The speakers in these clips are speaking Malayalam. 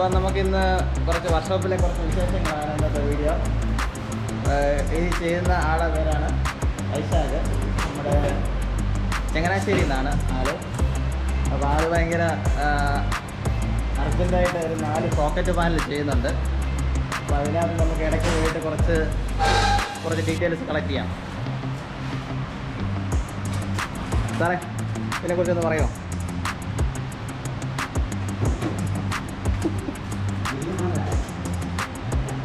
അപ്പോൾ നമുക്കിന്ന് കുറച്ച് വർക്ക്ഷോപ്പിലെ കുറച്ച് വിശേഷങ്ങളാണ് ഇന്നത്തെ വീഡിയോ. ഈ ചെയ്യുന്ന ആളുടെ പേരാണ് ഐഷാദ്. നമ്മുടെ ചങ്ങനാശ്ശേരിയിൽ നിന്നാണ് ആള്. അപ്പോൾ ആള് ഭയങ്കര അർജൻറ്റായിട്ട് ഒരു 4 പോക്കറ്റ് പാനൽ ചെയ്യുന്നുണ്ട്. അപ്പോൾ അതിനകത്ത് നമുക്ക് ഇടയ്ക്ക് പോയിട്ട് കുറച്ച് ഡീറ്റെയിൽസ് കളക്ട് ചെയ്യാം. സാറേ, ഇതിനെക്കുറിച്ചൊന്ന് പറയുമോ?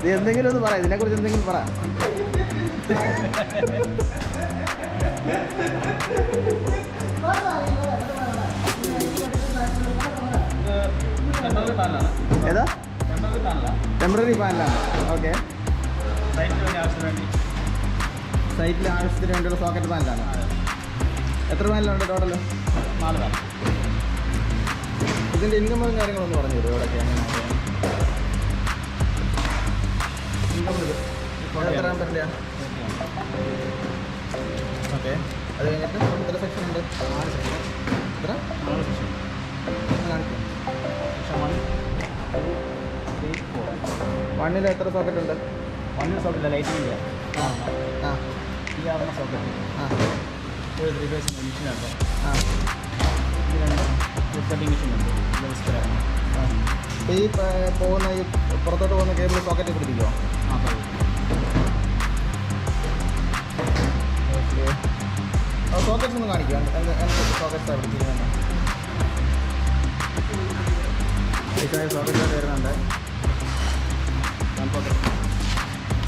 ഇത് എന്തെങ്കിലും ഒന്ന് പറയാം, ഇതിനെക്കുറിച്ച് എന്തെങ്കിലും പറ. ഏതാ? ടെമ്പററി പാനലാണ്. ഓക്കെ. സൈറ്റിലെ ആവശ്യത്തിന് വേണ്ടിയുള്ള സോക്കറ്റ് പാനലാണ്. എത്ര പാനലുണ്ട് ടോട്ടൽ? 4 പാനൽ. ഇതിൻ്റെ ഇൻകമും കാര്യങ്ങളൊന്നും പറഞ്ഞു തരും ഇവിടെയൊക്കെ എങ്ങനെയാണ്? എത്ര ആമ്പറിൻ്റെ? ഓക്കെ. അത് കഴിഞ്ഞിട്ട് എത്ര സെക്ഷൻ ഉണ്ട്? 4 സെക്ഷൻ. എത്ര? 4 സെക്ഷൻ കാണിക്കും. സെക്ഷൻ 1, 2, 3, 4. 1 എത്ര സോക്കറ്റ് ഉണ്ട്? 1 സോക്കറ്റില്ല, ലൈറ്റിംഗ് ഇല്ല. ആ ഈ 6 സോക്കറ്റ്. ഒരു 3 ഫേസ് മെഷീനുണ്ട്. ഇത് 2 കട്ടിംഗ് മെഷീനുണ്ട്. ഈ പോകുന്ന ഈ പുറത്തോട്ട് പോകുന്ന കേബിൾ സോക്കറ്റ് പിടിപ്പിക്കുമോ? സോക്കറ്റ്സ് ഒന്ന് കാണിക്കുക. എന്തൊക്കെ സോക്കറ്റ്സാണ് പിടിച്ചിരിക്കുന്നത്? സോക്കറ്റ് വരുന്നുണ്ട്.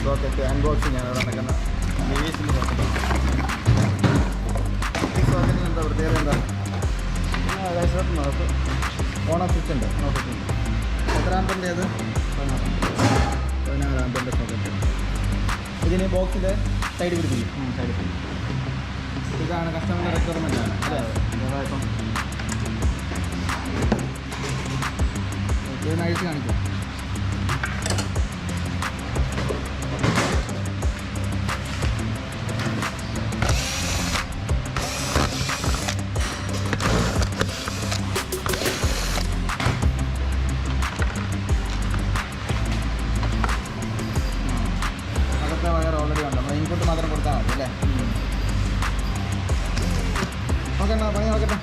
സോക്കറ്റ് അൺബോക്സിങ് ആണ് ഇവിടെ നടക്കുന്ന. ഡിവൈസിൻ്റെ സോക്കറ്റ്. ഈ സോക്കറ്റിന് എന്താ പ്രത്യേകത? എന്താ നമുക്ക് ഓൺ ഓഫ് സ്വിച്ച് ഉണ്ട്. എത്ര ആമ്പറിൻ്റെ? അത് 16 ആമ്പറിൻ്റെ സോക്കറ്റ്. ഇതിന് ബോക്സിൻ്റെ സൈഡ് പിടിപ്പിക്കും. സൈഡ് ഇതാണ് കസ്റ്റമറിൻ്റെ റിക്വയർമെൻ്റ് ആണ് അല്ലേ? ഇപ്പം ഇതിന് അഴിച്ച് കാണിക്കും. അകത്തെ വയർ ഓൾറെഡി ഉണ്ട്. നമ്മൾ ഇൻപുട്ട് മാത്രം കൊടുത്താൽ മതി അല്ലേ? നോക്കണ്ട, പണി നോക്കട്ടെ.